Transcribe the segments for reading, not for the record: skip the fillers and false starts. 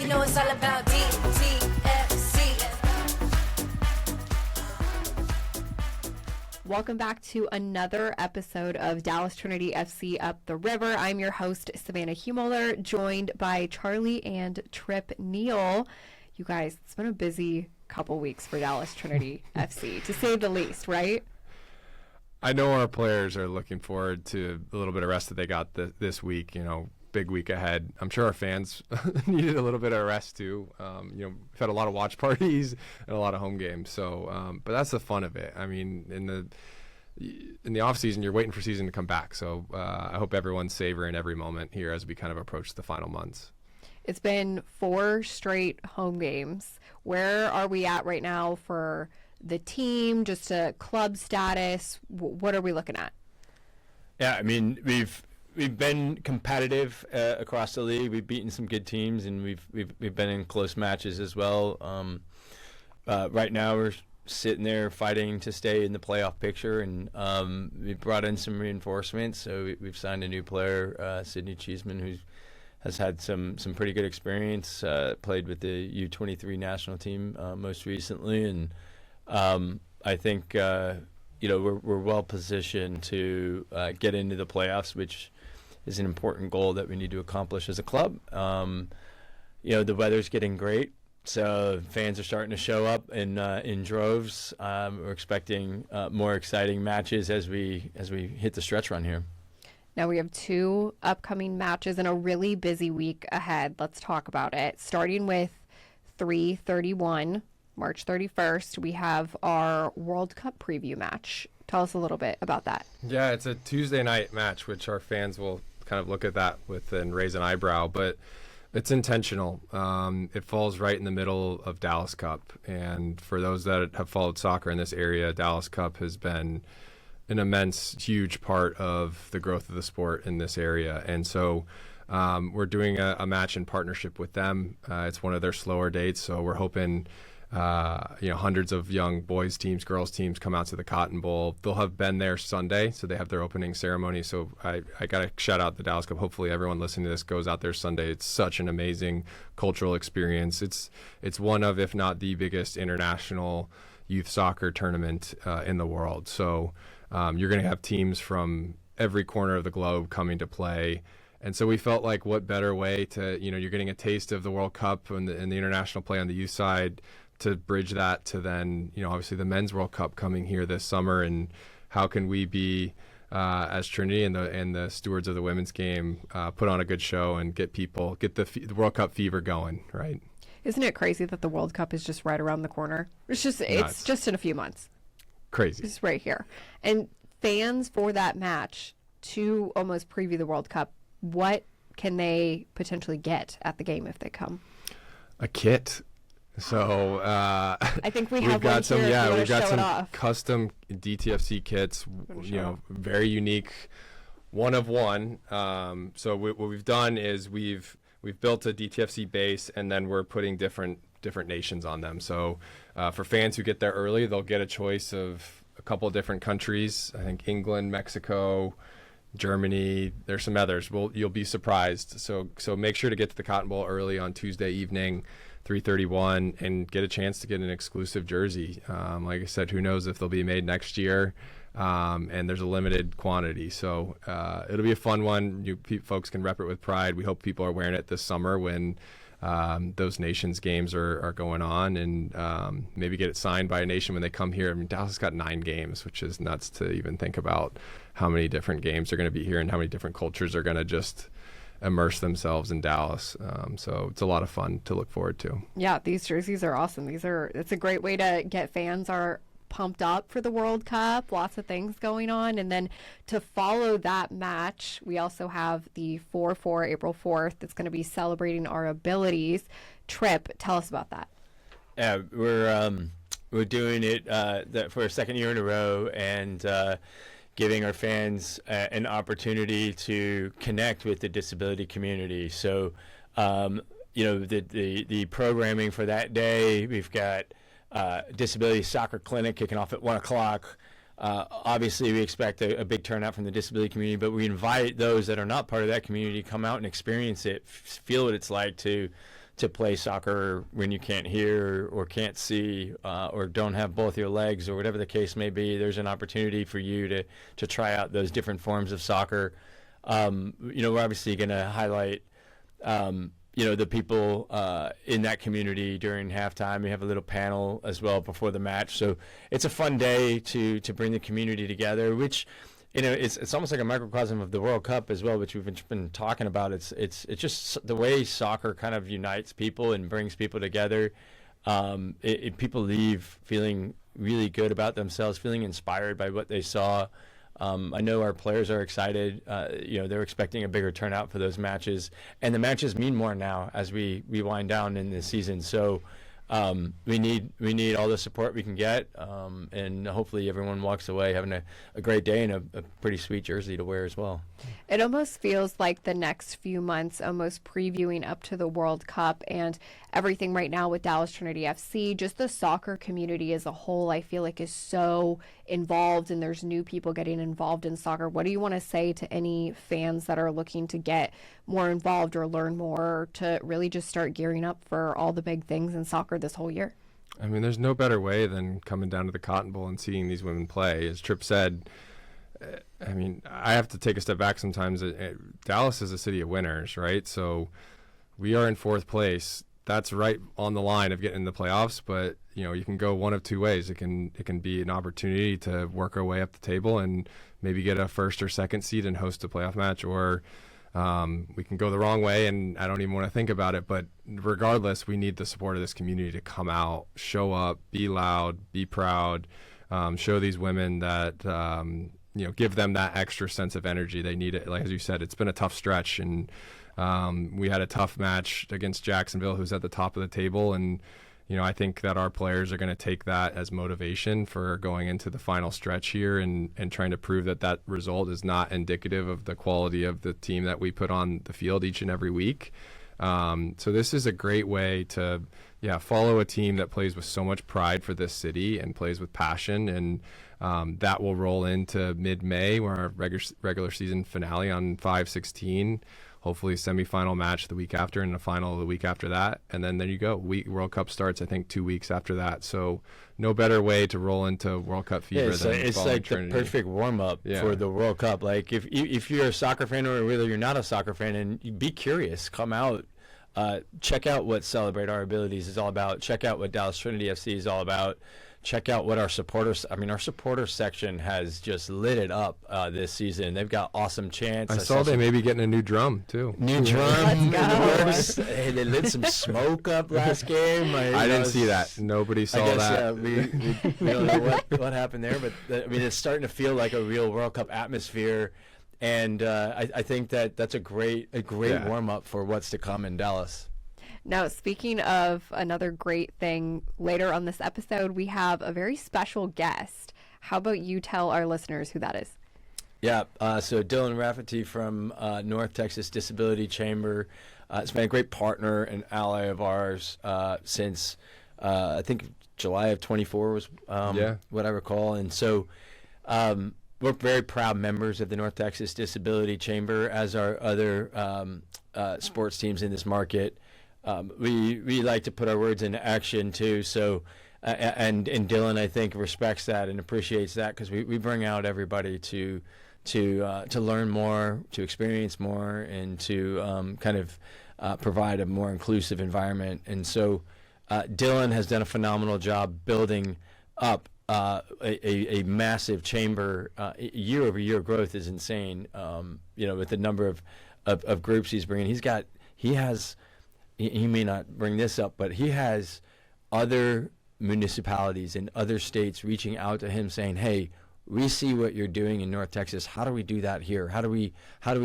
You know it's all about DTFC. Welcome back to another episode of Dallas Trinity FC Up the River. I'm your host, Savannah Humoller, joined by Charlie and Trip Neal. You guys, it's been a busy couple weeks for Dallas Trinity FC, to say the least, right? I know our players are looking forward to a little bit of rest that they got this week, big week ahead. I'm sure our fans needed a little bit of rest too. We've had a lot of watch parties and a lot of home games. So, but that's the fun of it. I mean, in the off season, you're waiting for season to come back. So I hope everyone's savoring every moment here as we kind of approach the final months. It's been 4 straight home games. Where are we at right now for the team? Just a club status? What are we looking at? Yeah, I mean, we've been competitive across the league. We've beaten some good teams, and we've been in close matches as well. Right now, we're sitting there fighting to stay in the playoff picture, and we brought in some reinforcements. So we've signed a new player, Sydney Cheeseman, who has had some pretty good experience. Played with the U23 national team most recently, and I think we're well positioned to get into the playoffs, which is an important goal that we need to accomplish as a club. The weather's getting great, so fans are starting to show up in droves. We're expecting more exciting matches as we hit the stretch run here. Now we have 2 upcoming matches and a really busy week ahead. Let's talk about it. Starting with 3/31, March 31st, we have our World Cup preview match. Tell us a little bit about that. Yeah, it's a Tuesday night match, which our fans will kind of look at that with and raise an eyebrow, but it's intentional. It falls right in the middle of Dallas Cup, and for those that have followed soccer in this area, Dallas Cup has been an immense, huge part of the growth of the sport in this area, and so we're doing a match in partnership with them. It's one of their slower dates, so we're hoping hundreds of young boys teams, girls teams come out to the Cotton Bowl. They'll have been there Sunday, so they have their opening ceremony. So I got to shout out the Dallas Cup. Hopefully everyone listening to this goes out there Sunday. It's such an amazing cultural experience. It's one of, if not the biggest international youth soccer tournament in the world. So you're going to have teams from every corner of the globe coming to play. And so we felt like what better way to, you're getting a taste of the World Cup and the international play on the youth side, to bridge that to then, obviously the Men's World Cup coming here this summer, and how can we be, as Trinity and the stewards of the women's game, put on a good show and get the World Cup fever going, right? Isn't it crazy that the World Cup is just right around the corner? It's just in a few months. Crazy. It's right here. And fans for that match to almost preview the World Cup, what can they potentially get at the game if they come? A kit. So I think we've got some off. custom DTFC kits, very unique, one of one. So what we've done is we've built a DTFC base, and then we're putting different nations on them. So for fans who get there early, they'll get a choice of a couple of different countries. I think England, Mexico, Germany, there's some others. You'll be surprised. So make sure to get to the Cotton Bowl early on Tuesday evening, 3:31, and get a chance to get an exclusive jersey. Like I said, who knows if they'll be made next year, and there's a limited quantity. So it'll be a fun one. Folks can rep it with pride. We hope people are wearing it this summer when those nations games are going on, and maybe get it signed by a nation when they come here. I mean, Dallas has got 9 games, which is nuts to even think about how many different games are going to be here and how many different cultures are going to just immerse themselves in Dallas. So it's a lot of fun to look forward to. Yeah, these jerseys are awesome. It's a great way to get fans pumped up for the World Cup. Lots of things going on. And then to follow that match, we also have the 4-4, April 4th. It's going to be celebrating our abilities. Trip, tell us about that. Yeah, we're doing it for a second year in a row, and giving our fans an opportunity to connect with the disability community. So, the programming for that day, we've got Disability Soccer Clinic kicking off at 1 o'clock. Obviously, we expect a big turnout from the disability community, but we invite those that are not part of that community to come out and experience it, feel what it's like to to play soccer when you can't hear or can't see or don't have both your legs or whatever the case may be. There's an opportunity for you to try out those different forms of soccer. We're obviously going to highlight the people in that community during halftime. We have a little panel as well before the match. So it's a fun day to bring the community together, which, it's almost like a microcosm of the World Cup as well, which we've been talking about. It's just the way soccer kind of unites people and brings people together. People leave feeling really good about themselves, feeling inspired by what they saw. I know our players are excited. They're expecting a bigger turnout for those matches, and the matches mean more now as we wind down in the season. So we need all the support we can get, and hopefully everyone walks away having a great day and a pretty sweet jersey to wear as well. It almost feels like the next few months, almost previewing up to the World Cup and everything right now with Dallas Trinity FC, just the soccer community as a whole, I feel like is so involved, and there's new people getting involved in soccer. What do you want to say to any fans that are looking to get more involved or learn more, or to really just start gearing up for all the big things in soccer this whole year? I mean, there's no better way than coming down to the Cotton Bowl and seeing these women play. As Tripp said, I have to take a step back sometimes. Dallas is a city of winners, right? So we are in fourth place. That's right on the line of getting in the playoffs, but you can go one of two ways. It can be an opportunity to work our way up the table and maybe get a first or second seed and host a playoff match, or we can go the wrong way, and I don't even want to think about it. But regardless, we need the support of this community to come out, show up, be loud, be proud, show these women that give them that extra sense of energy. They need it. Like as you said, it's been a tough stretch, and we had a tough match against Jacksonville, who's at the top of the table, and I think that our players are going to take that as motivation for going into the final stretch here and trying to prove that result is not indicative of the quality of the team that we put on the field each and every week. So this is a great way to follow a team that plays with so much pride for this city and plays with passion, and that will roll into mid-May, where our regular season finale on 5/16. Hopefully a semifinal match the week after and a final the week after that. And then there you go. World Cup starts, I think, 2 weeks after that. So no better way to roll into World Cup fever than it's following like Trinity. The perfect warm-up for the World Cup. Like if you're a soccer fan or whether you're not a soccer fan, and you be curious, come out, check out what Celebrate Our Abilities is all about. Check out what Dallas Trinity FC is all about. Check out what our supporter section has just lit it up this season. They've got awesome chants. I saw they may be getting a new drum, too. New drum. Let's go. Hey, they lit some smoke up last game. I didn't see that. Nobody saw that. Yeah, we don't know what happened there, but it's starting to feel like a real World Cup atmosphere. And I think that's a great warm-up for what's to come in Dallas. Now, speaking of another great thing, later on this episode, we have a very special guest. How about you tell our listeners who that is? Yeah, so Dylan Rafaty from North Texas Disability Chamber. It's been a great partner and ally of ours since, I think, July of 24 was what I recall. And so we're very proud members of the North Texas Disability Chamber, as are other sports teams in this market. We like to put our words into action too. So, and Dylan, I think, respects that and appreciates that, because we bring out everybody to learn more, to experience more, and to provide a more inclusive environment. And so, Dylan has done a phenomenal job building up a massive chamber. Year-over-year growth is insane. With the number of groups he's bringing, he may not bring this up, but he has other municipalities in other states reaching out to him saying, hey, we see what you're doing in North Texas. How do we do that here? How do we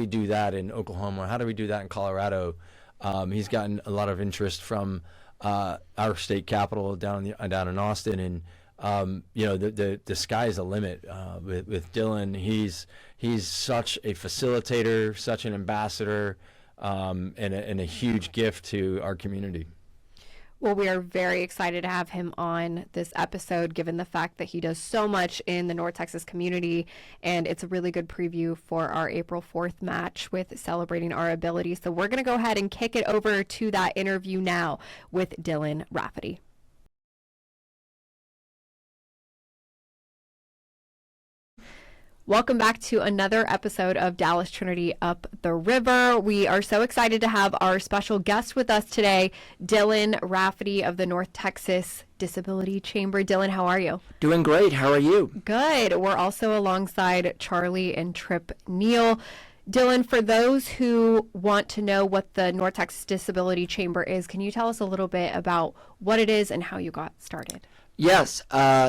do that in Oklahoma? How do we do that in Colorado? He's gotten a lot of interest from our state capital down in Austin, and the sky's the limit with Dylan. He's such a facilitator, such an ambassador, and a huge gift to our community. Well, we are very excited to have him on this episode, given the fact that he does so much in the North Texas community, and it's a really good preview for our April 4th match with Celebrating Our Ability. So we're going to go ahead and kick it over to that interview now with Dylan Rafaty. Welcome back to another episode of Dallas Trinity Up the River. We are so excited to have our special guest with us today, Dylan Rafaty of the North Texas Disability Chamber. Dylan, how are you? Doing great. How are you? Good. We're also alongside Charlie and Trip Neal. Dylan, for those who want to know what the North Texas Disability Chamber is, can you tell us a little bit about what it is and how you got started? Yes.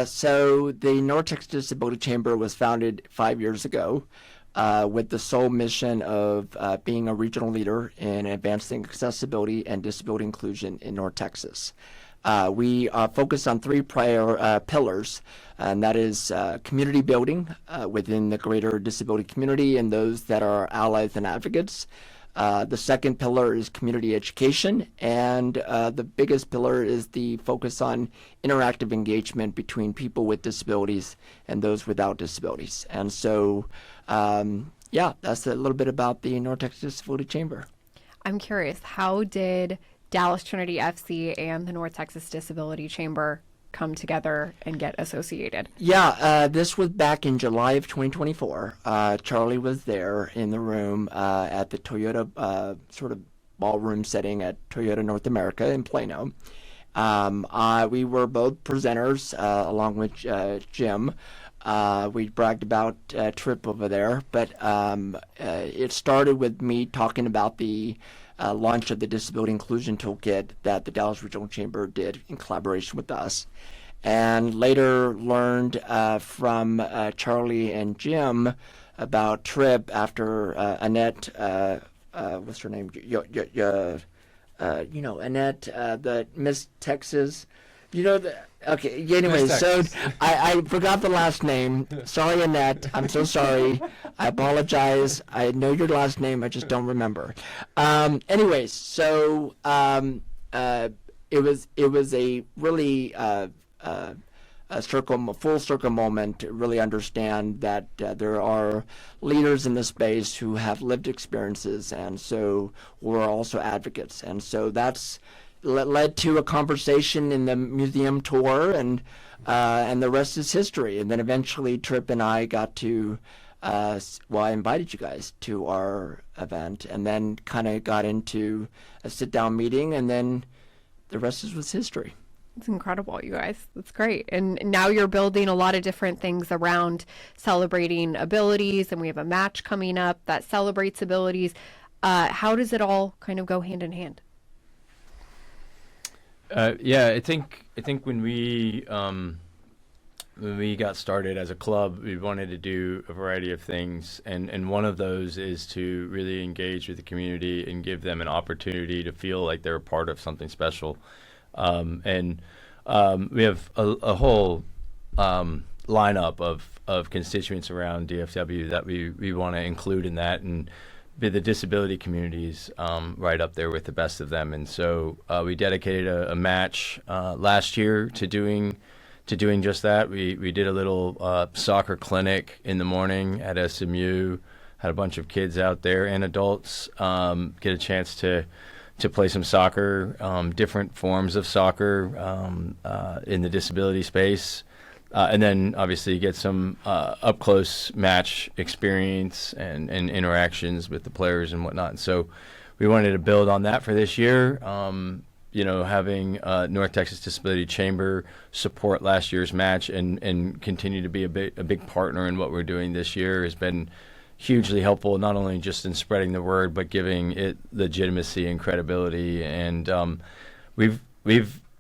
So the North Texas Disability Chamber was founded 5 years ago with the sole mission of being a regional leader in advancing accessibility and disability inclusion in North Texas. We are focused on three prior pillars, and that is community building within the greater disability community and those that are allies and advocates. The second pillar is community education, and the biggest pillar is the focus on interactive engagement between people with disabilities and those without disabilities. And so, that's a little bit about the North Texas Disability Chamber. I'm curious, how did Dallas Trinity FC and the North Texas Disability Chamber come together and get associated? This was back in July of 2024. Charlie was there in the room at the Toyota sort of ballroom setting at Toyota North America in Plano. We were both presenters along with Jim. We bragged about Trip over there, but it started with me talking about the launch of the Disability Inclusion Toolkit that the Dallas Regional Chamber did in collaboration with us. And later learned from Charlie and Jim about Trip after Annette, what's her name? Annette, the Miss Texas. Okay, anyway, so I forgot the last name. Sorry, Annette. I'm so sorry. I apologize. I know your last name. I just don't remember. Anyways, so it was a really full circle moment to really understand that there are leaders in the space who have lived experiences, and so we're also advocates. And so that's led to a conversation in the museum tour, and the rest is history. And then eventually Trip and I got to, I invited you guys to our event, and then kind of got into a sit-down meeting, and then the rest was history. It's incredible, you guys. That's great. And now you're building a lot of different things around celebrating abilities, and we have a match coming up that celebrates abilities. How does it all kind of go hand in hand? I think when we got started as a club, we wanted to do a variety of things, and one of those is to really engage with the community and give them an opportunity to feel like they're a part of something special. We have a whole lineup of constituents around DFW that we want to include in that, and the disability communities right up there with the best of them. And so we dedicated a match last year to doing just that. We did a little soccer clinic in the morning at SMU, had a bunch of kids out there and adults get a chance to play some soccer, different forms of soccer in the disability space. And then obviously get some up-close match experience and interactions with the players and whatnot. And so we wanted to build on that for this year. Having North Texas Disability Chamber support last year's match and continue to be a big partner in what we're doing this year has been hugely helpful, not only just in spreading the word, but giving it legitimacy and credibility. And we've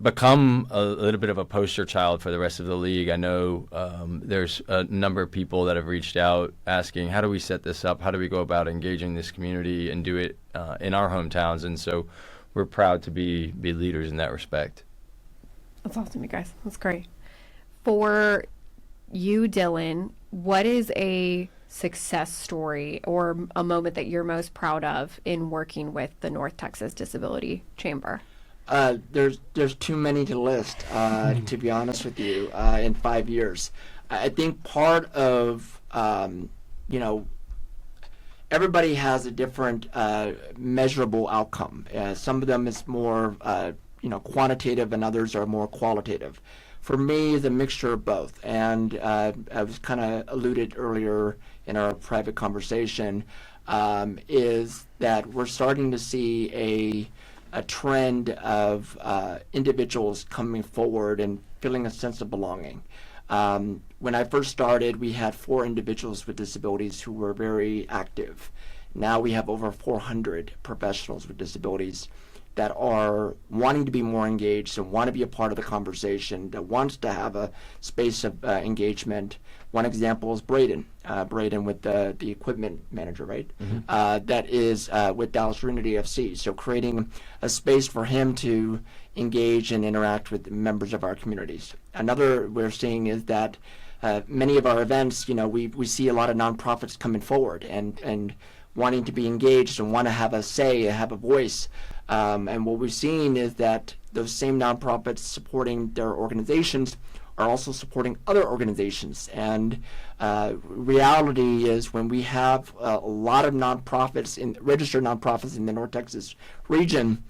become a little bit of a poster child for the rest of the league. I know there's a number of people that have reached out asking, how do we set this up? How do we go about engaging this community and do it in our hometowns? And so we're proud to be leaders in that respect. That's awesome, you guys. That's great. For you, Dylan, what is a success story or a moment that you're most proud of in working with the North Texas Disability Chamber? There's too many to list, to be honest with you, in 5 years. I think part of, everybody has a different measurable outcome. Some of them is more, quantitative, and others are more qualitative. For me, it's a mixture of both. And I was kind of alluded earlier in our private conversation, is that we're starting to see a trend of individuals coming forward and feeling a sense of belonging. When I first started, we had 4 individuals with disabilities who were very active. Now we have over 400 professionals with disabilities that are wanting to be more engaged and want to be a part of the conversation, that wants to have a space of engagement. One example is Braden with the equipment manager, right? Mm-hmm. That is with Dallas Trinity FC. So creating a space for him to engage and interact with members of our communities. Another we're seeing is that many of our events, we see a lot of nonprofits coming forward and wanting to be engaged and want to have a say, have a voice. And what we've seen is that those same nonprofits supporting their organizations are also supporting other organizations. And reality is, when we have a lot of registered nonprofits in the North Texas region,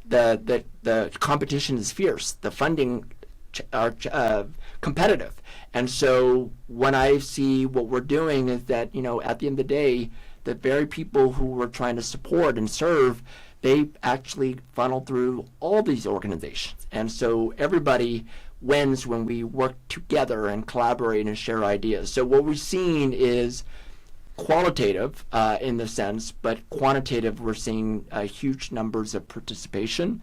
the competition is fierce. The funding are competitive. And so when I see what we're doing is that, at the end of the day, the very people who we're trying to support and serve, they actually funnel through all these organizations. And so everybody wins when we work together and collaborate and share ideas. So what we're seeing is qualitative in the sense, but quantitative, we're seeing huge numbers of participation.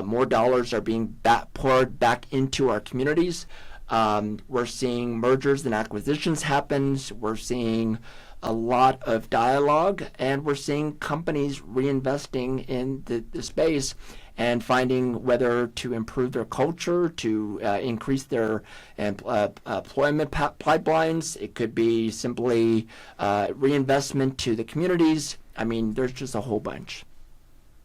More dollars are being poured back into our communities. We're seeing mergers and acquisitions happen. We're seeing a lot of dialogue, and we're seeing companies reinvesting in the space and finding whether to improve their culture, to increase their employment pipelines. It could be simply reinvestment to the communities. I mean, there's just a whole bunch.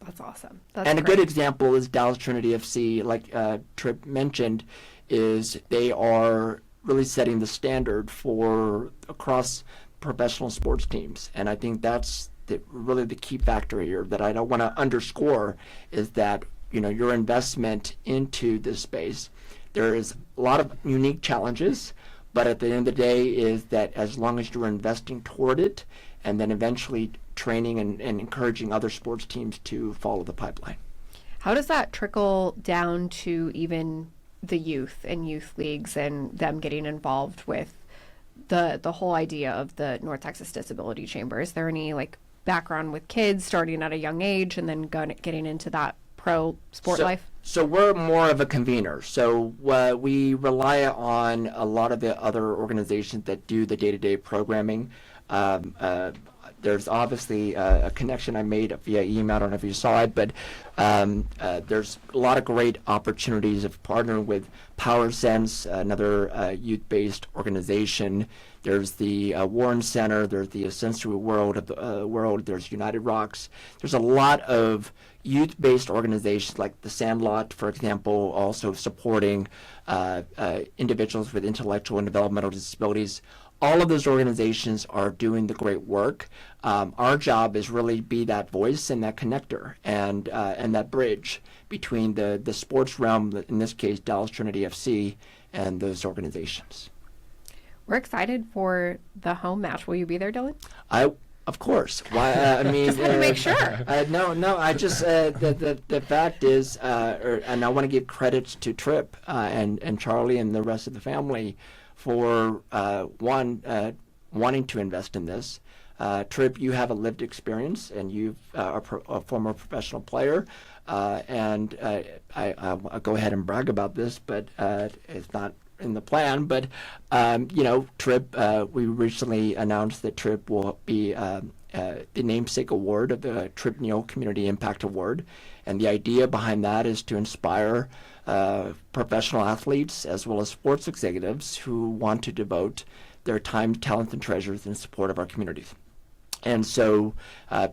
That's awesome. That's and great. A good example is Dallas Trinity FC, like Tripp mentioned, is they are really setting the standard for across professional sports teams. And I think that's really the key factor here that I don't want to underscore, is that your investment into this space. There is a lot of unique challenges, but at the end of the day is that as long as you're investing toward it, and then eventually training and encouraging other sports teams to follow the pipeline. How does that trickle down to even the youth and youth leagues and them getting involved with the whole idea of the North Texas Disability Chamber? Is there any background with kids starting at a young age and then getting into that pro sport life? So we're more of a convener. So we rely on a lot of the other organizations that do the day-to-day programming. There's obviously a connection I made via email. I don't know if you saw it, but there's a lot of great opportunities of partnering with Power Sense, another youth-based organization. There's the Warren Center. There's the Sensory World. There's United Rocks. There's a lot of youth-based organizations like the Sandlot, for example, also supporting individuals with intellectual and developmental disabilities. All of those organizations are doing the great work. Our job is really be that voice and that connector and that bridge between the sports realm, in this case Dallas Trinity FC, and those organizations. We're excited for the home match. Will you be there, Dylan? Of course. Why? I mean, just had to make sure. No. I just the fact is, and I want to give credits to Tripp and Charlie and the rest of the family for wanting to invest in this. Tripp, you have a lived experience, and you are a former professional player, and I'll go ahead and brag about this, but it's not in the plan. But Tripp, we recently announced that Tripp will be the namesake award of the Tripp Neal Community Impact Award, and the idea behind that is to inspire professional athletes as well as sports executives who want to devote their time, talent, and treasures in support of our communities. And so,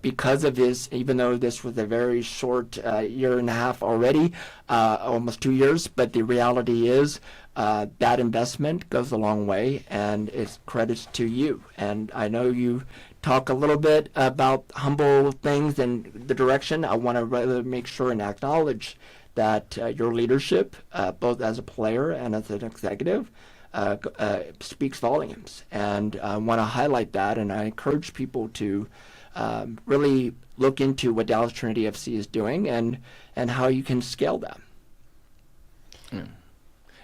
because of this, even though this was a very short year and a half already, almost 2 years, but the reality is that investment goes a long way, and it's credits to you. And I know you talk a little bit about humble things and the direction. I want to really make sure and acknowledge that your leadership, both as a player and as an executive, speaks volumes, and I want to highlight that, and I encourage people to really look into what Dallas Trinity FC is doing and how you can scale that.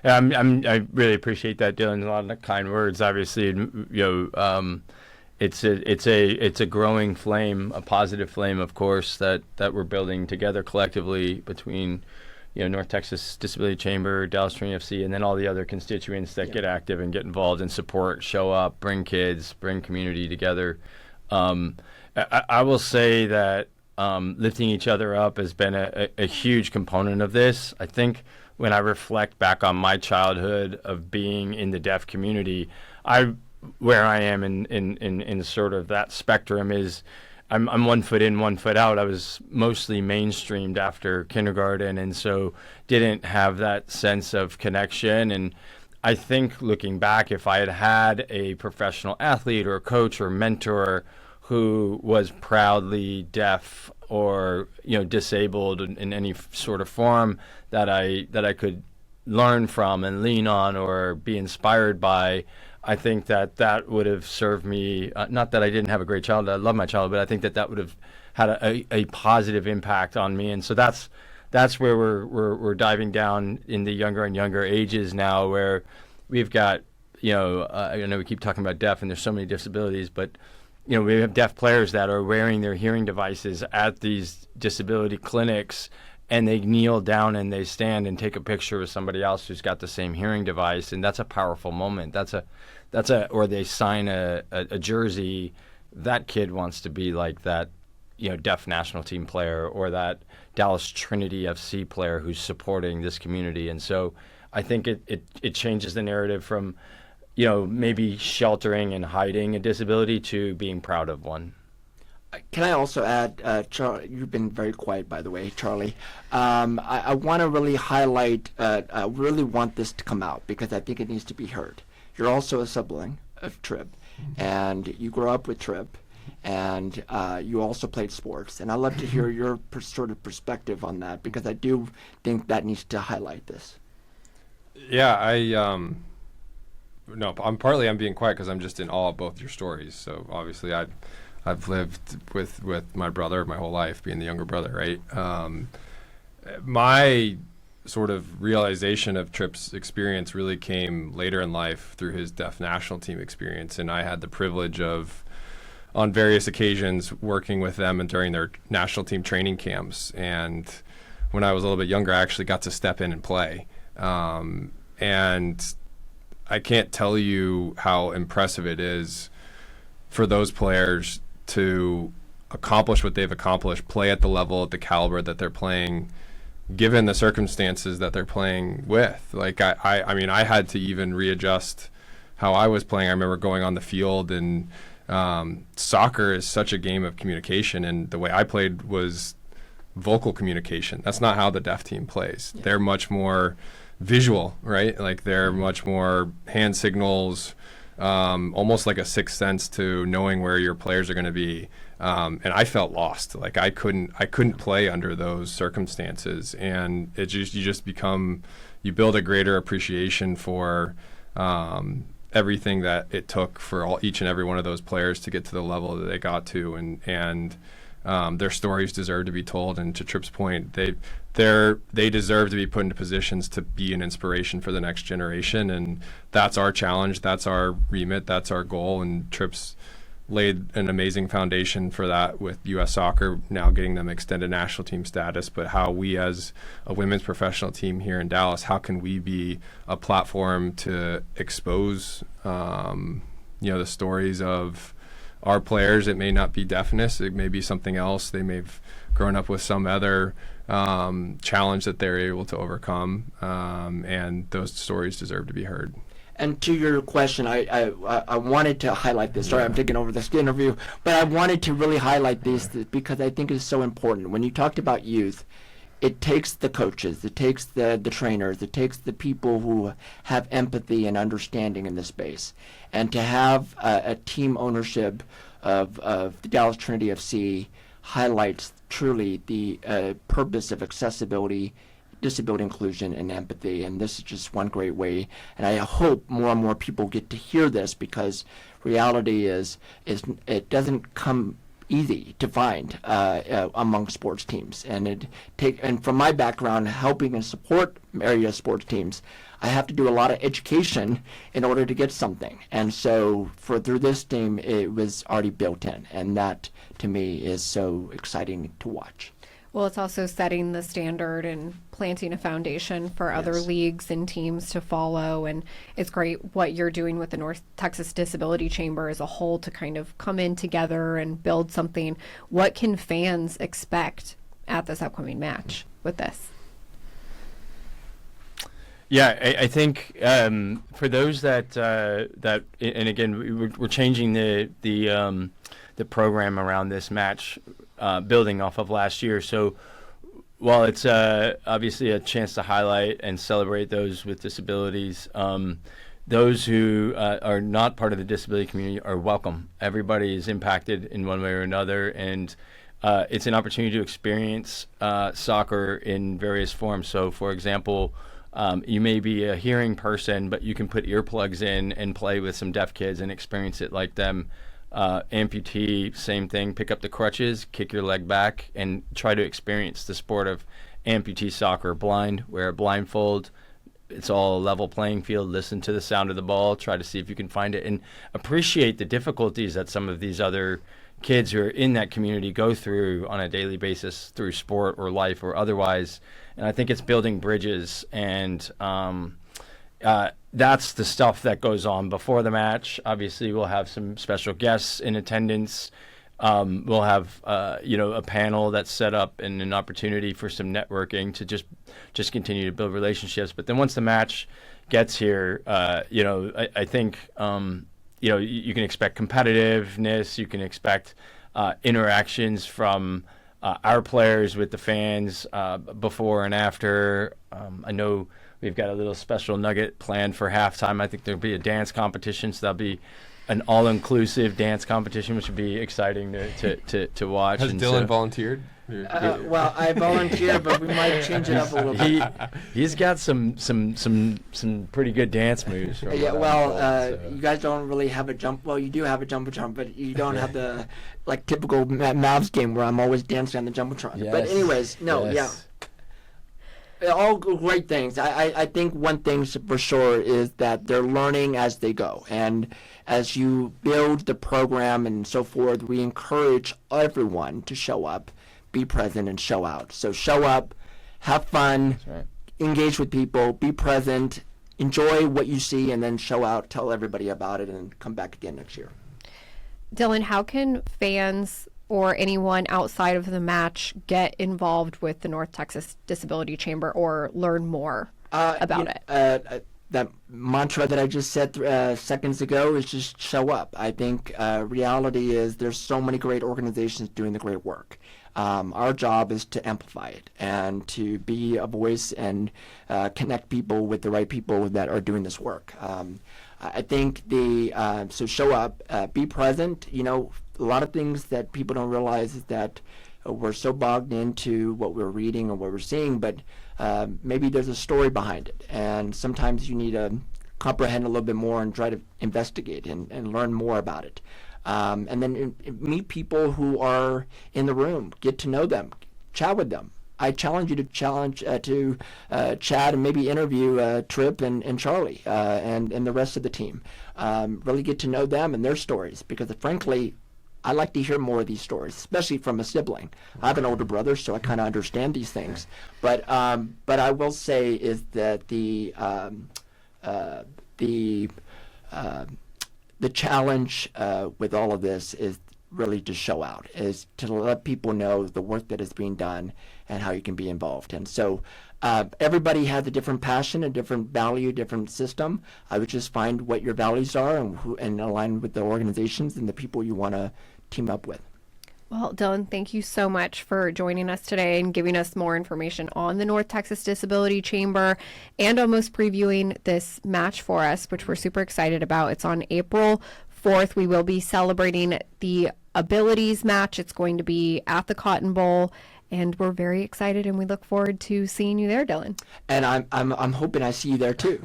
Yeah, I really appreciate that, Dylan. A lot of kind words. Obviously, it's a growing flame, a positive flame, of course, that we're building together collectively between North Texas Disability Chamber, Dallas Trinity FC, and then all the other constituents that get active and get involved and support, show up, bring kids, bring community together. I will say that lifting each other up has been a huge component of this. I think when I reflect back on my childhood of being in the deaf community, where I am in sort of that spectrum is I'm 1 foot in, 1 foot out. I was mostly mainstreamed after kindergarten, and so didn't have that sense of connection. And I think looking back, if I had had a professional athlete or a coach or mentor who was proudly deaf or disabled in any sort of form that I could learn from and lean on or be inspired by, I think that would have served me. Not that I didn't have a great childhood. I love my childhood, but I think that would have had a positive impact on me. And so that's where we're diving down in the younger and younger ages now, where we've got I know we keep talking about deaf and there's so many disabilities, but we have deaf players that are wearing their hearing devices at these disability clinics, and they kneel down and they stand and take a picture with somebody else who's got the same hearing device, and that's a powerful moment. Or they sign a jersey. That kid wants to be like that, deaf national team player or that Dallas Trinity FC player who's supporting this community. And so I think it changes the narrative from, maybe sheltering and hiding a disability to being proud of one. Can I also add, Charlie, you've been very quiet, by the way, Charlie. I want to really highlight, I really want this to come out because I think it needs to be heard. You're also a sibling of Trib, and you grew up with Trib, and you also played sports. And I'd love to hear your sort of perspective on that, because I do think that needs to highlight this. Yeah, I'm being quiet because I'm just in awe of both your stories. So obviously I've lived with my brother my whole life, being the younger brother, right? My sort of realization of Tripp's experience really came later in life through his deaf national team experience, and I had the privilege of, on various occasions, working with them and during their national team training camps. And when I was a little bit younger, I actually got to step in and play. And I can't tell you how impressive it is for those players to accomplish what they've accomplished, play at the level, at the caliber that they're playing, given the circumstances that they're playing with. Like, I mean, I had to even readjust how I was playing. I remember going on the field, and soccer is such a game of communication, and the way I played was vocal communication. That's not how the deaf team plays. Yeah. They're much more visual, right? Like, they're much more hand signals, almost like a sixth sense to knowing where your players are going to be. And I felt lost. Like, I couldn't play under those circumstances. And you build a greater appreciation for everything that it took for each and every one of those players to get to the level that they got to. And their stories deserve to be told. And to Tripp's point, they deserve to be put into positions to be an inspiration for the next generation. And that's our challenge. That's our remit. That's our goal. And Tripp's laid an amazing foundation for that with U.S. Soccer now getting them extended national team status. But how we, as a women's professional team here in Dallas, how can we be a platform to expose the stories of our players? It may not be deafness, it may be something else. They may have grown up with some other challenge that they're able to overcome, and those stories deserve to be heard. And to your question, I wanted to highlight this. Sorry, I'm taking over this interview, but I wanted to really highlight this because I think it's so important. When you talked about youth, it takes the coaches, it takes the trainers, it takes the people who have empathy and understanding in this space. And to have a team ownership of the Dallas Trinity FC highlights truly the purpose of accessibility, disability inclusion, and empathy. And this is just one great way. And I hope more and more people get to hear this, because reality is it doesn't come easy to find among sports teams. And from my background, helping and support area sports teams, I have to do a lot of education in order to get something. And so through this team, it was already built in, and that to me is so exciting to watch. Well, it's also setting the standard and planting a foundation for other leagues and teams to follow. And it's great what you're doing with the North Texas Disability Chamber as a whole to kind of come in together and build something. What can fans expect at this upcoming match with this? Yeah, I think for those that and again, we're changing the program around this match, building off of last year. So while it's obviously a chance to highlight and celebrate those with disabilities, those who are not part of the disability community are welcome. Everybody is impacted in one way or another, and it's an opportunity to experience soccer in various forms. So, for example, you may be a hearing person, but you can put earplugs in and play with some deaf kids and experience it like them. Amputee, same thing. Pick up the crutches, kick your leg back, and try to experience the sport of amputee soccer. Blind, wear a blindfold. It's all a level playing field. Listen to the sound of the ball. Try to see if you can find it, and appreciate the difficulties that some of these other kids who are in that community go through on a daily basis through sport or life or otherwise. And I think it's building bridges, and that's the stuff that goes on before the match. Obviously, we'll have some special guests in attendance. We'll have a panel that's set up and an opportunity for some networking to just continue to build relationships. But then once the match gets here, I think you can expect competitiveness. You can expect interactions from our players with the fans before and after. I know we've got a little special nugget planned for halftime. I think there'll be a dance competition, so that'll be an all-inclusive dance competition, which would be exciting to watch. Has Dylan volunteered? Well, I volunteer, but we might change it up a little bit. He's got some pretty good dance moves. You guys don't really have a jump. Well, you do have a jumbotron, but you don't have the typical Mavs game where I'm always dancing on the jumbotron. Yes. But anyways, all great things. I think one thing for sure is that they're learning as they go, and as you build the program and so forth, we encourage everyone to show up, be present, and show out. So show up, have fun, engage with people, be present, enjoy what you see, and then show out, tell everybody about it, and come back again next year. Dylan, how can fans or anyone outside of the match get involved with the North Texas Disability Chamber or learn more about it? That mantra that I just said seconds ago is just show up. I think reality is there's so many great organizations doing the great work. Our job is to amplify it and to be a voice and connect people with the right people that are doing this work. I think so show up, be present. A lot of things that people don't realize is that we're so bogged into what we're reading or what we're seeing, but maybe there's a story behind it. And sometimes you need to comprehend a little bit more and try to investigate and learn more about it. And then meet people who are in the room, get to know them, chat with them. I challenge you to chat and maybe interview Tripp and Charlie and the rest of the team. Really get to know them and their stories, because frankly, I like to hear more of these stories, especially from a sibling. I have an older brother, so I kind of understand these things. But I will say is that the challenge with all of this is really to show out, is to let people know the work that is being done and how you can be involved. And so Everybody has a different passion, a different value, different system. I would just find what your values are and align with the organizations and the people you want to team up with. Well, Dylan, thank you so much for joining us today and giving us more information on the North Texas Disability Chamber and almost previewing this match for us, which we're super excited about. It's on April 4th. We will be celebrating the abilities match. It's going to be at the Cotton Bowl, and we're very excited, and we look forward to seeing you there, Dylan. And I'm hoping I see you there too.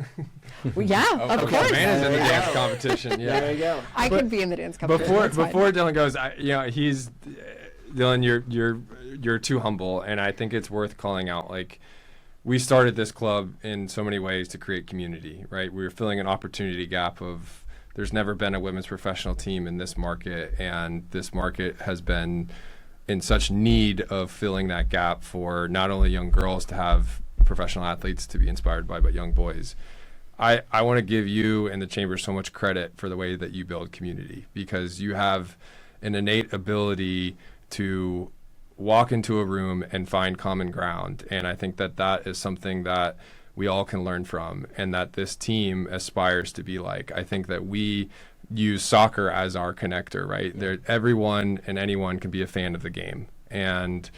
Well, yeah, of course. Man is in the There you dance go. competition. Yeah. There you go. I could be in the dance competition. Before Dylan goes, Dylan, you're too humble, and I think it's worth calling out. Like, we started this club in so many ways to create community, right? We were filling an opportunity gap of there's never been a women's professional team in this market, and this market has been in such need of filling that gap for not only young girls to have professional athletes to be inspired by, but young boys. I want to give you and the Chamber so much credit for the way that you build community, because you have an innate ability to walk into a room and find common ground. And I think that that is something that we all can learn from, and that this team aspires to be like. I think that we use soccer as our connector, right? Everyone and anyone can be a fan of the game. And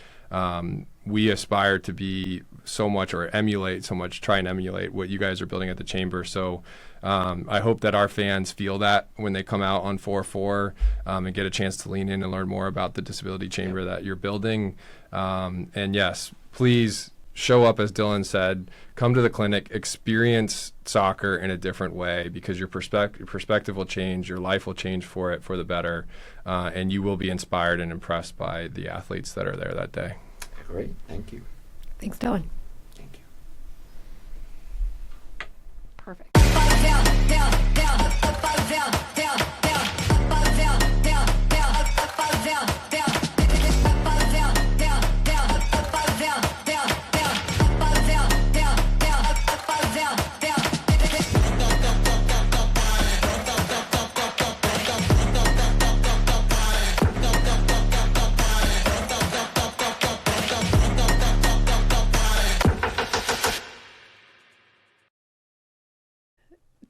we aspire to be so much, or emulate so much, try and emulate what you guys are building at the Chamber. So I hope that our fans feel that when they come out on 4-4 and get a chance to lean in and learn more about the Disability Chamber that you're building. And yes, please show up, as Dylan said, come to the clinic, experience soccer in a different way, because your perspective will change, your life will change for the better, and you will be inspired and impressed by the athletes that are there that day. Great. Thank you. Thanks, Dylan. Thank you. Perfect.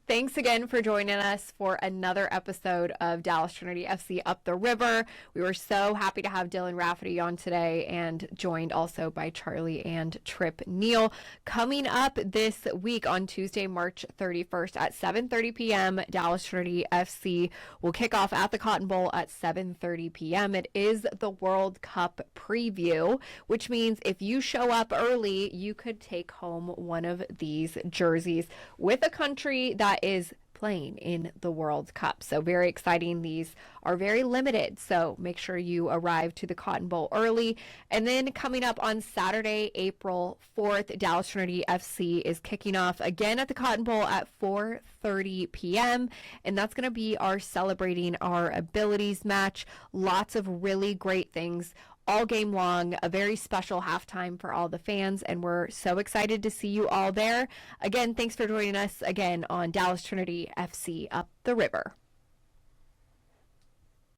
Thanks again for joining us for another episode of Dallas Trinity FC Up the River. We were so happy to have Dylan Rafaty on today, and joined also by Charlie and Trip Neal. Coming up this week on Tuesday, March 31st at 7:30 p.m., Dallas Trinity FC will kick off at the Cotton Bowl at 7:30 p.m. It is the World Cup preview, which means if you show up early, you could take home one of these jerseys with a country that is playing in the World Cup. So very exciting. These are very limited, so make sure you arrive to the Cotton Bowl early. And then coming up on Saturday, April 4th, Dallas Trinity FC is kicking off again at the Cotton Bowl at 4:30 p.m. And that's going to be our Celebrating Our Abilities match. Lots of really great things all game long, a very special halftime for all the fans, and we're so excited to see you all there. Again, thanks for joining us again on Dallas Trinity FC Up the River.